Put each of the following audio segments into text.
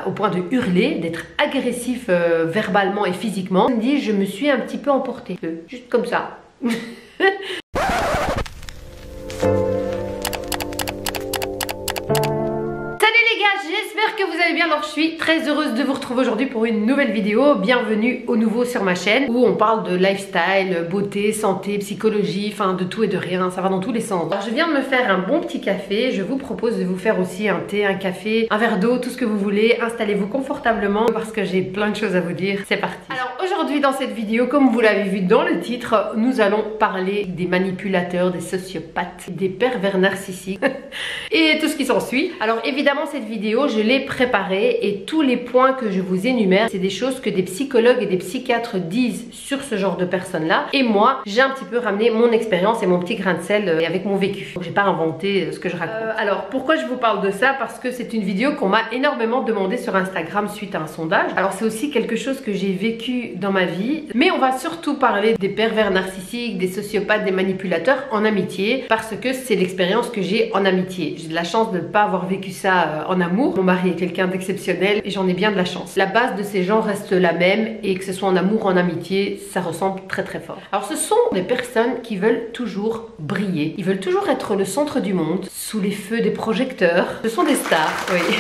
au point de hurler, d'être agressif verbalement et physiquement. Il me dit je me suis un petit peu emportée, juste comme ça. J'espère que vous allez bien. Alors je suis très heureuse de vous retrouver aujourd'hui pour une nouvelle vidéo. Bienvenue au nouveau sur ma chaîne où on parle de lifestyle, beauté, santé, psychologie, enfin de tout et de rien, ça va dans tous les sens. Alors je viens de me faire un bon petit café, je vous propose de vous faire aussi un thé, un café, un verre d'eau, tout ce que vous voulez. Installez-vous confortablement parce que j'ai plein de choses à vous dire, c'est parti. Alors aujourd'hui dans cette vidéo, comme vous l'avez vu dans le titre, nous allons parler des manipulateurs, des sociopathes, des pervers narcissiques et tout ce qui s'ensuit. Alors évidemment cette vidéo je l'ai préparée et tous les points que je vous énumère c'est des choses que des psychologues et des psychiatres disent sur ce genre de personnes là, et moi j'ai un petit peu ramené mon expérience et mon petit grain de sel avec mon vécu. Donc j'ai pas inventé ce que je raconte. Alors pourquoi je vous parle de ça? Parce que c'est une vidéo qu'on m'a énormément demandé sur Instagram suite à un sondage. Alors c'est aussi quelque chose que j'ai vécu dans ma vie, mais on va surtout parler des pervers narcissiques, des sociopathes, des manipulateurs en amitié, parce que c'est l'expérience que j'ai en amitié. J'ai de la chance de ne pas avoir vécu ça en amour. Mon mari est quelqu'un d'exceptionnel et j'en ai bien de la chance. La base de ces gens reste la même, et que ce soit en amour ou en amitié, ça ressemble très très fort. Alors ce sont des personnes qui veulent toujours briller. Ils veulent toujours être le centre du monde, sous les feux des projecteurs. Ce sont des stars, oui.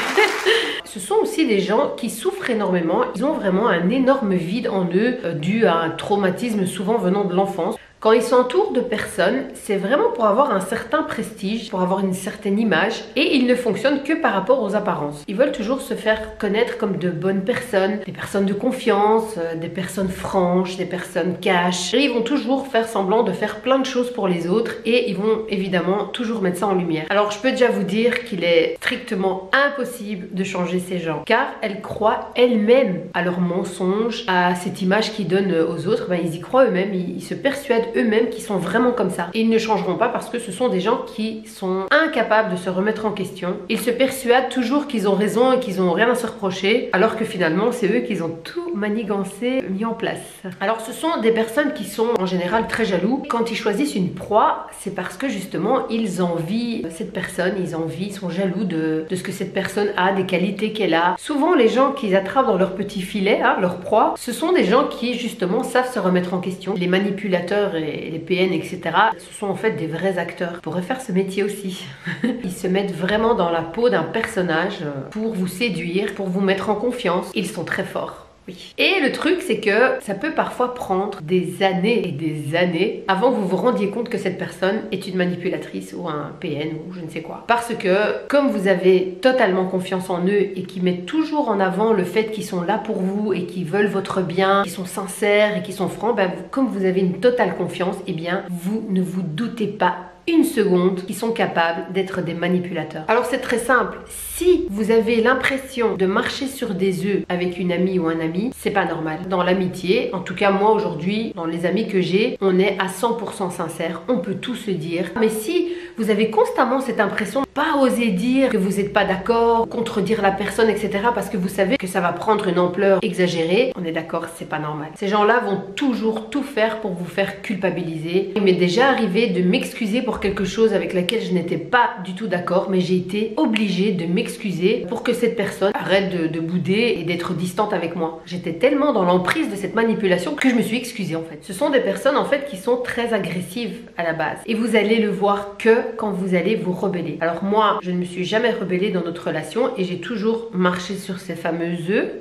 Ce sont aussi des gens qui souffrent énormément. Ils ont vraiment un énorme vide en eux, dû à un traumatisme souvent venant de l'enfance. Quand ils s'entourent de personnes, c'est vraiment pour avoir un certain prestige, pour avoir une certaine image, et ils ne fonctionnent que par rapport aux apparences. Ils veulent toujours se faire connaître comme de bonnes personnes, des personnes de confiance, des personnes franches, des personnes cash. Et ils vont toujours faire semblant de faire plein de choses pour les autres, et ils vont évidemment toujours mettre ça en lumière. Alors je peux déjà vous dire qu'il est strictement impossible de changer ces gens, car elles croient elles-mêmes à leurs mensonges, à cette image qu'ils donnent aux autres. Ben, ils y croient eux-mêmes, ils se persuadent eux-mêmes qui sont vraiment comme ça. Et ils ne changeront pas parce que ce sont des gens qui sont incapables de se remettre en question. Ils se persuadent toujours qu'ils ont raison et qu'ils n'ont rien à se reprocher, alors que finalement c'est eux qui ont tout manigancé, mis en place. Alors ce sont des personnes qui sont en général très jaloux. Quand ils choisissent une proie, c'est parce que justement ils envient cette personne, ils sont jaloux de ce que cette personne a, des qualités qu'elle a. Souvent les gens qu'ils attrapent dans leur petit filet, leur proie, ce sont des gens qui justement savent se remettre en question. Les manipulateurs et les PN, etc. Ce sont en fait des vrais acteurs. Ils pourraient faire ce métier aussi. Ils se mettent vraiment dans la peau d'un personnage pour vous séduire, pour vous mettre en confiance. Ils sont très forts. Oui. Et le truc c'est que ça peut parfois prendre des années et des années avant que vous vous rendiez compte que cette personne est une manipulatrice ou un PN ou je ne sais quoi. Parce que comme vous avez totalement confiance en eux et qu'ils mettent toujours en avant le fait qu'ils sont là pour vous et qu'ils veulent votre bien, qu'ils sont sincères et qu'ils sont francs, ben, comme vous avez une totale confiance, eh bien vous ne vous doutez pas une seconde qu'ils sont capables d'être des manipulateurs. Alors c'est très simple, si vous avez l'impression de marcher sur des œufs avec une amie ou un ami, c'est pas normal. Dans l'amitié, en tout cas moi aujourd'hui, dans les amis que j'ai, on est à 100% sincère, on peut tout se dire. Mais si vous avez constamment cette impression de pas oser dire que vous n'êtes pas d'accord, contredire la personne, etc. parce que vous savez que ça va prendre une ampleur exagérée, on est d'accord, c'est pas normal. Ces gens-là vont toujours tout faire pour vous faire culpabiliser. Il m'est déjà arrivé de m'excuser pour quelque chose avec laquelle je n'étais pas du tout d'accord, mais j'ai été obligée de m'excuser pour que cette personne arrête de bouder et d'être distante avec moi. J'étais tellement dans l'emprise de cette manipulation que je me suis excusée en fait. Ce sont des personnes en fait qui sont très agressives à la base, et vous allez le voir que quand vous allez vous rebeller. Alors moi, je ne me suis jamais rebellée dans notre relation et j'ai toujours marché sur ces fameux œufs.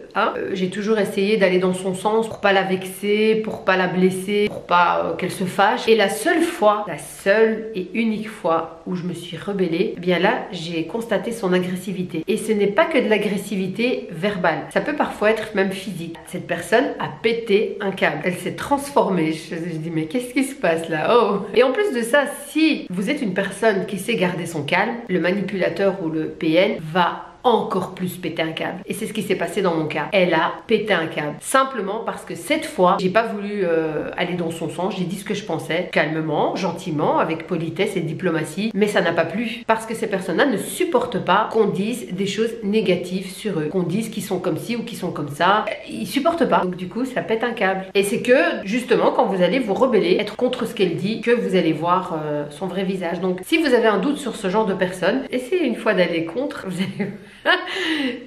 J'ai toujours essayé d'aller dans son sens pour pas la vexer, pour pas la blesser, pour pas qu'elle se fâche. Et la seule fois, la seule et unique fois où je me suis rebellée, eh bien là, j'ai constaté son agressivité. Et ce n'est pas que de l'agressivité verbale. Ça peut parfois être même physique. Cette personne a pété un câble. Elle s'est transformée. Je dis, mais qu'est-ce qui se passe là? Oh! Et en plus de ça, si vous êtes une personne qui sait garder son calme, le manipulateur ou le PN va encore plus péter un câble. Et c'est ce qui s'est passé dans mon cas. Elle a pété un câble. Simplement parce que cette fois, j'ai pas voulu aller dans son sens. J'ai dit ce que je pensais, calmement, gentiment, avec politesse et diplomatie. Mais ça n'a pas plu. Parce que ces personnes-là ne supportent pas qu'on dise des choses négatives sur eux. Qu'on dise qu'ils sont comme ci ou qu'ils sont comme ça. Ils supportent pas. Donc du coup, ça pète un câble. Et c'est que, justement, quand vous allez vous rebeller, être contre ce qu'elle dit, que vous allez voir son vrai visage. Donc si vous avez un doute sur ce genre de personne, essayez une fois d'aller contre. Vous allez...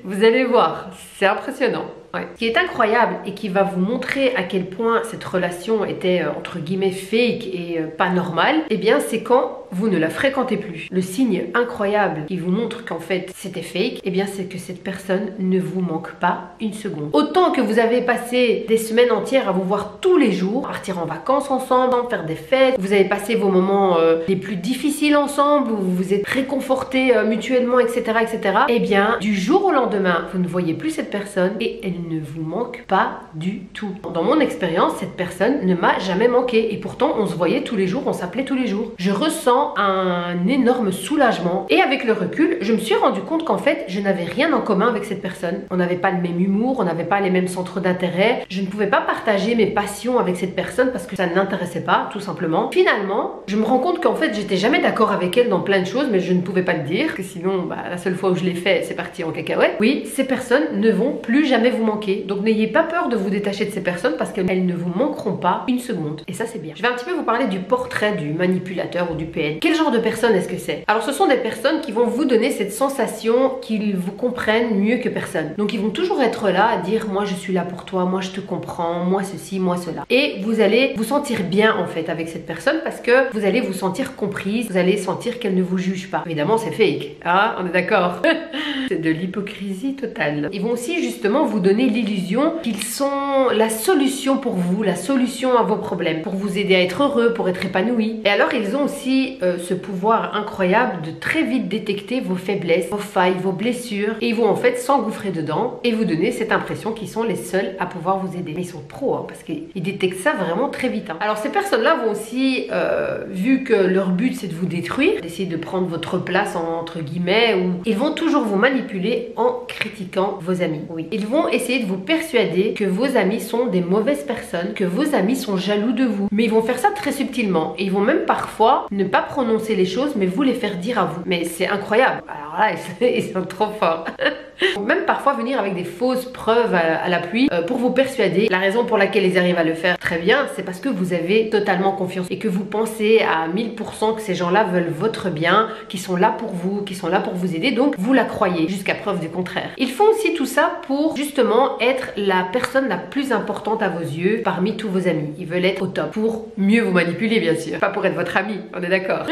Vous allez voir, c'est impressionnant. Ouais. Ce qui est incroyable et qui va vous montrer à quel point cette relation était entre guillemets fake et pas normale, eh bien c'est quand vous ne la fréquentez plus. Le signe incroyable qui vous montre qu'en fait c'était fake, eh bien c'est que cette personne ne vous manque pas une seconde. Autant que vous avez passé des semaines entières à vous voir tous les jours, partir en vacances ensemble, faire des fêtes, vous avez passé vos moments les plus difficiles ensemble, vous vous êtes réconfortés mutuellement, etc., etc. Eh bien du jour au lendemain, vous ne voyez plus cette personne et elle ne vous manque pas du tout. Dans mon expérience, cette personne ne m'a jamais manqué et pourtant on se voyait tous les jours, on s'appelait tous les jours. Je ressens un énorme soulagement et avec le recul, je me suis rendu compte qu'en fait, je n'avais rien en commun avec cette personne. On n'avait pas le même humour, on n'avait pas les mêmes centres d'intérêt. Je ne pouvais pas partager mes passions avec cette personne parce que ça ne l'intéressait pas, tout simplement. Finalement, je me rends compte qu'en fait, j'étais jamais d'accord avec elle dans plein de choses, mais je ne pouvais pas le dire, parce que sinon, la seule fois où je l'ai fait, c'est parti en cacahuète. Oui, ces personnes ne vont plus jamais vous manquer. Donc n'ayez pas peur de vous détacher de ces personnes parce qu'elles ne vous manqueront pas une seconde. Et ça, c'est bien. Je vais un petit peu vous parler du portrait du manipulateur ou du PN. Quel genre de personne est-ce que c'est? Alors ce sont des personnes qui vont vous donner cette sensation qu'ils vous comprennent mieux que personne. Donc ils vont toujours être là à dire moi je suis là pour toi, moi je te comprends, moi ceci, moi cela. Et vous allez vous sentir bien en fait avec cette personne parce que vous allez vous sentir comprise, vous allez sentir qu'elle ne vous juge pas. Évidemment c'est fake, hein, on est d'accord. C'est de l'hypocrisie totale. Ils vont aussi justement vous donner l'illusion qu'ils sont la solution pour vous, la solution à vos problèmes, pour vous aider à être heureux, pour être épanoui. Et alors ils ont aussi ce pouvoir incroyable de très vite détecter vos faiblesses, vos failles, vos blessures et ils vont en fait s'engouffrer dedans et vous donner cette impression qu'ils sont les seuls à pouvoir vous aider. Mais ils sont pros hein, parce qu'ils détectent ça vraiment très vite. Hein. Alors ces personnes-là vont aussi, vu que leur but c'est de vous détruire, d'essayer de prendre votre place entre guillemets, ou ils vont toujours vous manipuler en critiquant vos amis. Oui, ils vont essayer de vous persuader que vos amis sont des mauvaises personnes, que vos amis sont jaloux de vous. Mais ils vont faire ça très subtilement et ils vont même parfois ne pas prononcer les choses mais vous les faire dire à vous. Mais c'est incroyable. Alors là, ils sont trop forts. Même parfois venir avec des fausses preuves à l'appui pour vous persuader. La raison pour laquelle ils arrivent à le faire très bien, c'est parce que vous avez totalement confiance et que vous pensez à 1000% que ces gens-là veulent votre bien, qu'ils sont là pour vous, qu'ils sont là pour vous aider, donc vous la croyez jusqu'à preuve du contraire. Ils font aussi tout ça pour justement être la personne la plus importante à vos yeux parmi tous vos amis. Ils veulent être au top pour mieux vous manipuler bien sûr, pas pour être votre ami, on est d'accord.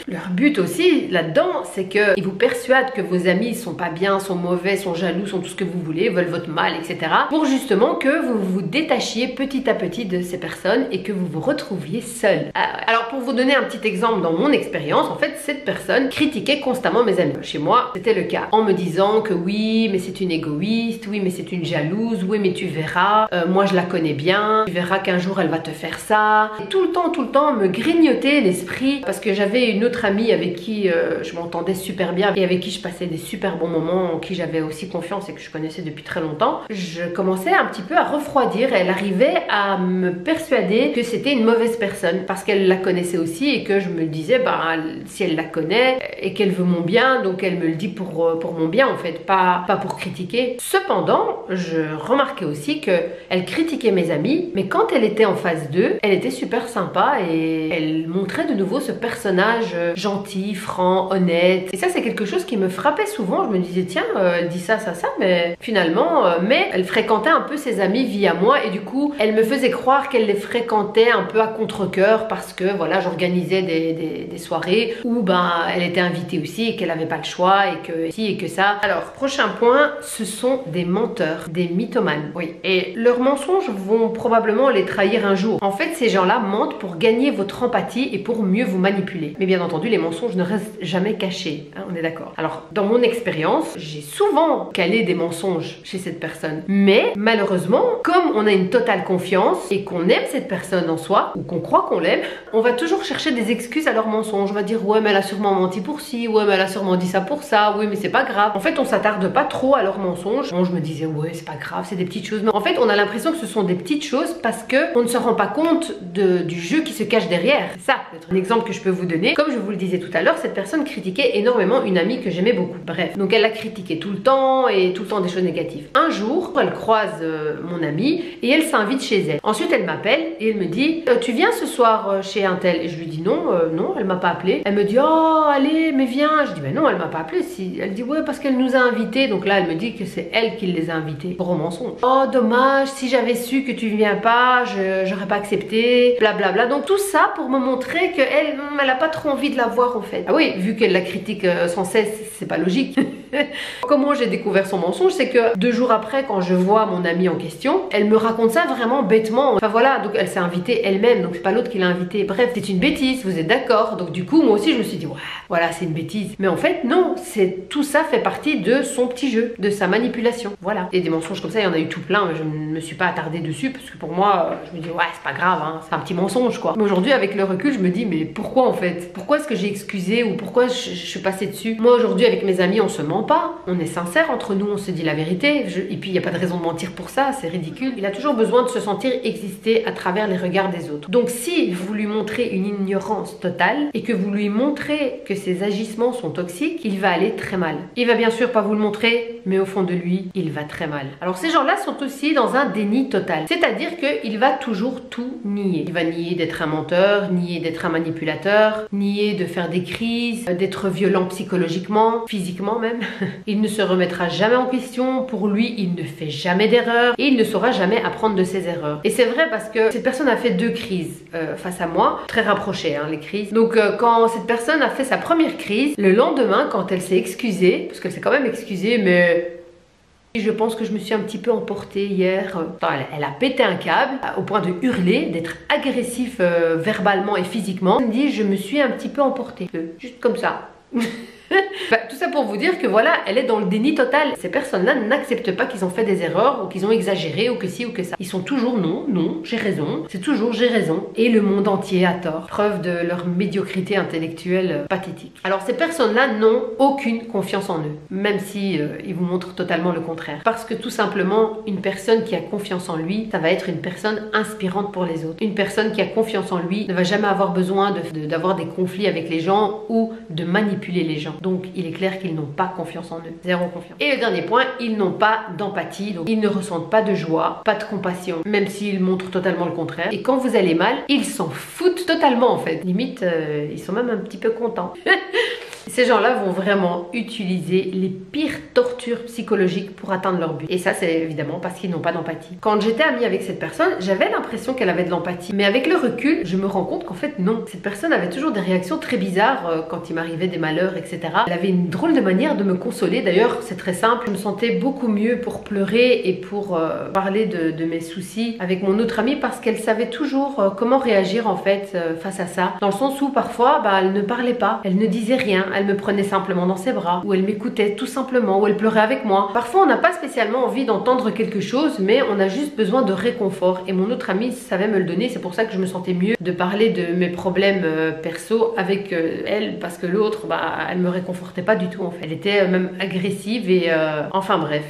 Leur but aussi là-dedans, c'est qu'ils vous persuadent que vos amis sont pas bien, sont mauvais, sont jaloux, sont tout ce que vous voulez, veulent votre mal, etc. pour justement que vous vous détachiez petit à petit de ces personnes et que vous vous retrouviez seul. Alors pour vous donner un petit exemple dans mon expérience, en fait cette personne critiquait constamment mes amis. Chez moi c'était le cas, en me disant que oui mais c'est une égoïste, oui mais c'est une jalouse, oui mais tu verras, moi je la connais bien, tu verras qu'un jour elle va te faire ça. Et tout le temps me grignoter l'esprit parce que j'avais une autre amie avec qui je m'entendais super bien et avec qui je passais des super bons moments, en qui j'avais aussi confiance et que je connaissais depuis très longtemps. Je commençais un petit peu à refroidir et elle arrivait à me persuader que c'était une mauvaise personne parce qu'elle la connaissait aussi et que je me disais bah si elle la connaît et qu'elle veut mon bien, donc elle me le dit pour mon bien en fait, pas pour critiquer. Cependant, je remarquais aussi que elle critiquait mes amis, mais quand elle était en phase 2, elle était super sympa et elle montrait de nouveau ce personnage gentil, franc, honnête. Et ça c'est quelque chose qui me frappait souvent. Je me disais tiens, elle dit ça, mais finalement, mais elle fréquentait un peu ses amis via moi et du coup, elle me faisait croire qu'elle les fréquentait un peu à contre-cœur parce que voilà, j'organisais des soirées où ben elle était invitée aussi et qu'elle avait pas le choix et que ci et que ça. Alors, prochain point, ce sont des menteurs, des mythomanes. Oui, et leurs mensonges vont probablement les trahir un jour. En fait, ces gens-là mentent pour gagner votre empathie et pour mieux vous manipuler. Mais bien entendu, les mensonges ne restent jamais cachés, hein, on est d'accord. Alors, dans mon expérience, j'ai souvent calé des mensonges chez cette personne. Mais malheureusement, comme on a une totale confiance et qu'on aime cette personne en soi, ou qu'on croit qu'on l'aime, on va toujours chercher des excuses à leurs mensonges. On va dire ouais mais elle a sûrement menti pour ci, ouais mais elle a sûrement dit ça pour ça, oui mais c'est pas grave. En fait on s'attarde pas trop à leurs mensonges. Bon, je me disais ouais c'est pas grave, c'est des petites choses. Mais en fait on a l'impression que ce sont des petites choses parce que on ne se rend pas compte du jeu qui se cache derrière. C'est ça, peut-être un exemple que je peux vous donner. Comme je vous le disais tout à l'heure, cette personne critiquait énormément une amie que j'aimais beaucoup. Bref, donc elle la critiquait tout le temps et tout le temps des choses négatives. Un jour, elle croise mon amie et elle s'invite chez elle. Ensuite, elle m'appelle et elle me dit tu viens ce soir chez un tel? Et je lui dis non, non, elle m'a pas appelé. Elle me dit oh allez mais viens. Je dis mais non, elle m'a pas appelé. Si. Elle dit ouais parce qu'elle nous a invités. Donc là elle me dit que c'est elle qui les a invités. Gros mensonge. Oh dommage, si j'avais su que tu viens pas, j'aurais pas accepté, blablabla. Donc tout ça pour me montrer qu'elle elle a pas trop envie de la voir en fait. Ah oui, vu qu'elle la critique sans cesse, c'est pas logique. Comment j'ai découvert son mensonge, c'est que 2 jours après, quand je vois mon amie en question, elle me raconte ça vraiment bêtement. Enfin voilà, donc elle s'est invitée elle-même, donc c'est pas l'autre qui l'a invitée. Bref, c'est une bêtise, vous êtes d'accord? Donc du coup, moi aussi je me suis dit, ouais, voilà, c'est une bêtise. Mais en fait, non, c'est tout ça fait partie de son petit jeu, de sa manipulation. Voilà. Et des mensonges comme ça, il y en a eu tout plein, mais je ne me suis pas attardée dessus parce que pour moi, je me dis, ouais, c'est pas grave, hein, c'est un petit mensonge quoi. Mais aujourd'hui, avec le recul, je me dis, mais pourquoi en fait? Pourquoi est-ce que j'ai excusé ou pourquoi je suis passée dessus? Moi aujourd'hui, avec mes amis, on se ment pas, on est sincère entre nous, on se dit la vérité, et puis il n'y a pas de raison de mentir pour ça, c'est ridicule. Il a toujours besoin de se sentir exister à travers les regards des autres. Donc si vous lui montrez une ignorance totale et que vous lui montrez que ses agissements sont toxiques, il va aller très mal. Il va bien sûr pas vous le montrer, mais au fond de lui, il va très mal. Alors ces gens-là sont aussi dans un déni total, c'est-à-dire qu'il va toujours tout nier. Il va nier d'être un menteur, nier d'être un manipulateur, nier de faire des crises, d'être violent psychologiquement, physiquement même. Il ne se remettra jamais en question, pour lui il ne fait jamais d'erreur et il ne saura jamais apprendre de ses erreurs. Et c'est vrai parce que cette personne a fait 2 crises face à moi, très rapprochées hein, les crises. Donc quand cette personne a fait sa première crise, le lendemain quand elle s'est excusée, parce qu'elle s'est quand même excusée mais... Je pense que je me suis un petit peu emportée hier. Elle a pété un câble au point de hurler, d'être agressif verbalement et physiquement. Elle me dit je me suis un petit peu emportée, juste comme ça. Bah, tout ça pour vous dire que voilà, elle est dans le déni total. Ces personnes-là n'acceptent pas qu'ils ont fait des erreurs ou qu'ils ont exagéré ou que ci ou que ça. Ils sont toujours non, non, j'ai raison. C'est toujours j'ai raison. Et le monde entier a tort. Preuve de leur médiocrité intellectuelle pathétique. Alors ces personnes-là n'ont aucune confiance en eux. Même si ils vous montrent totalement le contraire. Parce que tout simplement, une personne qui a confiance en lui, ça va être une personne inspirante pour les autres. Une personne qui a confiance en lui ne va jamais avoir besoin d'avoir des conflits avec les gens ou de manipuler les gens. Donc il est clair qu'ils n'ont pas confiance en eux, zéro confiance. Et le dernier point, ils n'ont pas d'empathie, donc ils ne ressentent pas de joie, pas de compassion, même s'ils montrent totalement le contraire. Et quand vous allez mal, ils s'en foutent totalement en fait. Limite, ils sont même un petit peu contents. Ces gens-là vont vraiment utiliser les pires tortures psychologiques pour atteindre leur but. Et ça, c'est évidemment parce qu'ils n'ont pas d'empathie. Quand j'étais amie avec cette personne, j'avais l'impression qu'elle avait de l'empathie. Mais avec le recul, je me rends compte qu'en fait, non. Cette personne avait toujours des réactions très bizarres quand il m'arrivait des malheurs, etc. Elle avait une drôle de manière de me consoler. D'ailleurs, c'est très simple. Je me sentais beaucoup mieux pour pleurer et pour parler de mes soucis avec mon autre amie parce qu'elle savait toujours comment réagir en fait face à ça. Dans le sens où parfois, elle ne parlait pas, elle ne disait rien. Elle me prenait simplement dans ses bras, ou elle m'écoutait tout simplement, ou elle pleurait avec moi. Parfois on n'a pas spécialement envie d'entendre quelque chose, mais on a juste besoin de réconfort. Et mon autre amie savait me le donner, c'est pour ça que je me sentais mieux de parler de mes problèmes perso avec elle, parce que l'autre, elle me réconfortait pas du tout en fait. Elle était même agressive et enfin bref.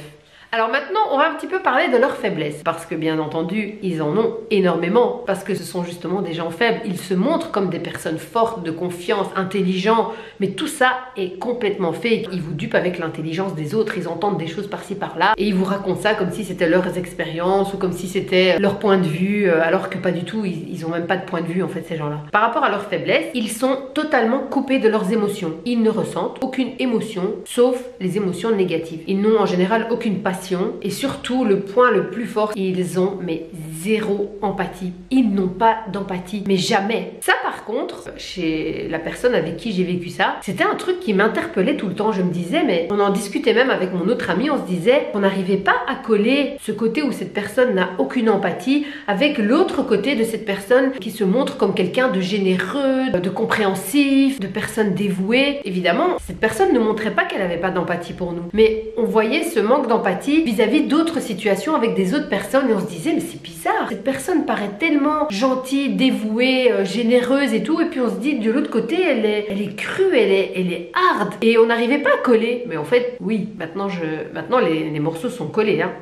Alors maintenant, on va un petit peu parler de leurs faiblesses. Parce que bien entendu, ils en ont énormément. Parce que ce sont justement des gens faibles. Ils se montrent comme des personnes fortes, de confiance, intelligents. Mais tout ça est complètement fake. Ils vous dupent avec l'intelligence des autres. Ils entendent des choses par-ci par-là. Et ils vous racontent ça comme si c'était leurs expériences ou comme si c'était leur point de vue. Alors que pas du tout. Ils ont même pas de point de vue en fait, ces gens-là. Par rapport à leurs faiblesses, ils sont totalement coupés de leurs émotions. Ils ne ressentent aucune émotion, sauf les émotions négatives. Ils n'ont en général aucune passion. Et surtout, le point le plus fort, ils ont mais zéro empathie. Ils n'ont pas d'empathie, mais jamais. Ça par contre, chez la personne avec qui j'ai vécu ça, c'était un truc qui m'interpellait tout le temps. Je me disais, mais on en discutait même avec mon autre ami, on se disait qu'on n'arrivait pas à coller ce côté où cette personne n'a aucune empathie avec l'autre côté de cette personne qui se montre comme quelqu'un de généreux, de compréhensif, de personne dévouée. Évidemment, cette personne ne montrait pas qu'elle n'avait pas d'empathie pour nous, mais on voyait ce manque d'empathie vis-à-vis d'autres situations avec des autres personnes et on se disait mais c'est bizarre, cette personne paraît tellement gentille, dévouée, généreuse et tout, et puis on se dit de l'autre côté elle est crue, elle est hard et on n'arrivait pas à coller. Mais en fait oui, maintenant les morceaux sont collés hein.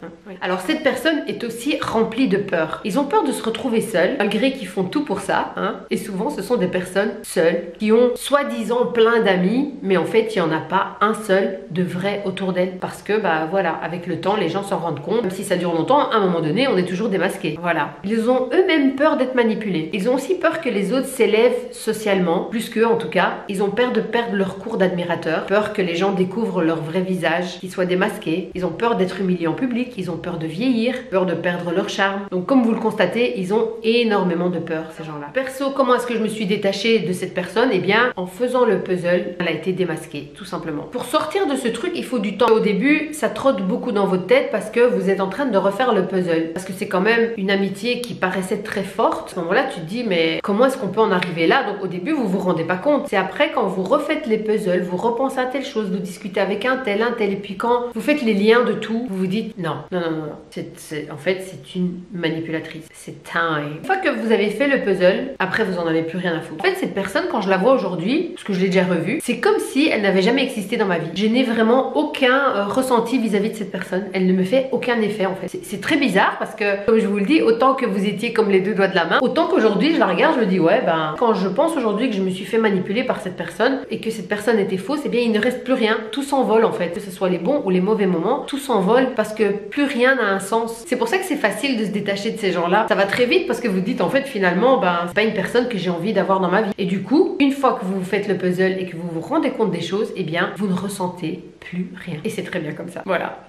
Alors cette personne est aussi remplie de peur. Ils ont peur de se retrouver seuls malgré qu'ils font tout pour ça hein. Et souvent ce sont des personnes seules qui ont soi-disant plein d'amis, mais en fait il n'y en a pas un seul de vrai autour d'elles parce que voilà, avec le temps les gens s'en rendent compte, même si ça dure longtemps, à un moment donné on est toujours démasqué. manipulés. Voilà. Ils ont eux-mêmes peur d'être manipulés. Ils ont aussi peur que les autres s'élèvent socialement, plus qu'eux en tout cas. Ils ont peur de perdre leur cours d'admirateur, peur que les gens découvrent leur vrai visage, qu'ils soient démasqués. Ils ont peur d'être humiliés en public, ils ont peur de vieillir, peur de perdre leur charme. Donc comme vous le constatez, ils ont énormément de peur, ces gens-là. Perso, comment est-ce que je me suis détachée de cette personne? Eh bien, en faisant le puzzle, elle a été démasquée, tout simplement. Pour sortir de ce truc, il faut du temps. Au début, ça trotte beaucoup dans votre tête parce que vous êtes en train de refaire le puzzle. Parce que c'est quand même une amitié qui paraissait très forte. À ce moment-là, tu te dis, mais comment est-ce qu'on peut en arriver là? Donc au début, vous vous rendez pas compte. C'est après, quand vous refaites les puzzles, vous repensez à telle chose, vous discutez avec un tel, et puis quand vous faites les liens de tout, vous vous dites, non. En fait, c'est une manipulatrice. C'est time. Une fois que vous avez fait le puzzle, après, vous en avez plus rien à foutre. En fait, cette personne, quand je la vois aujourd'hui, parce que je l'ai déjà revue, c'est comme si elle n'avait jamais existé dans ma vie. Je n'ai vraiment aucun ressenti vis-à-vis de cette personne. Elle ne me fait aucun effet, en fait. C'est très bizarre parce que, comme je vous le dis, autant que vous étiez comme les deux doigts de la main, autant qu'aujourd'hui, je la regarde, je me dis, ouais, ben, quand je pense aujourd'hui que je me suis fait manipuler par cette personne et que cette personne était fausse, eh bien, il ne reste plus rien. Tout s'envole, en fait. Que ce soit les bons ou les mauvais moments, tout s'envole parce que plus rien n'a un sens. C'est pour ça que c'est facile de se détacher de ces gens-là. Ça va très vite parce que vous dites, en fait, finalement, ben, c'est pas une personne que j'ai envie d'avoir dans ma vie. Et du coup, une fois que vous faites le puzzle et que vous vous rendez compte des choses, eh bien, vous ne ressentez plus rien. Et c'est très bien comme ça. Voilà.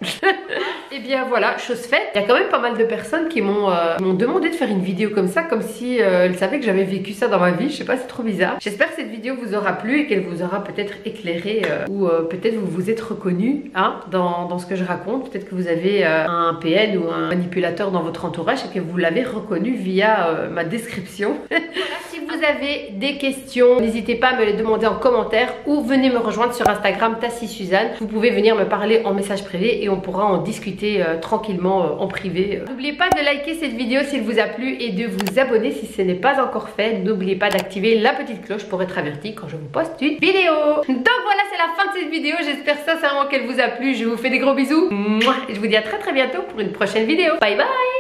Et bien voilà, chose faite. Il y a quand même pas mal de personnes qui m'ont demandé de faire une vidéo comme ça, comme si elles savaient que j'avais vécu ça dans ma vie. Je sais pas, c'est trop bizarre. J'espère que cette vidéo vous aura plu et qu'elle vous aura peut-être éclairé ou peut-être vous vous êtes reconnu hein, dans ce que je raconte. Peut-être que vous avez un PN ou un manipulateur dans votre entourage et que vous l'avez reconnu via ma description. Voilà, si vous avez des questions, n'hésitez pas à me les demander en commentaire ou venez me rejoindre sur Instagram Tassie Suzanne. Vous pouvez venir me parler en message privé et on pourra en discuter tranquillement en privé. N'oubliez pas de liker cette vidéo s'il vous a plu et de vous abonner si ce n'est pas encore fait. N'oubliez pas d'activer la petite cloche pour être averti quand je vous poste une vidéo. Donc voilà, c'est la fin de cette vidéo. J'espère sincèrement qu'elle vous a plu. Je vous fais des gros bisous. Et je vous dis à très bientôt pour une prochaine vidéo. Bye bye.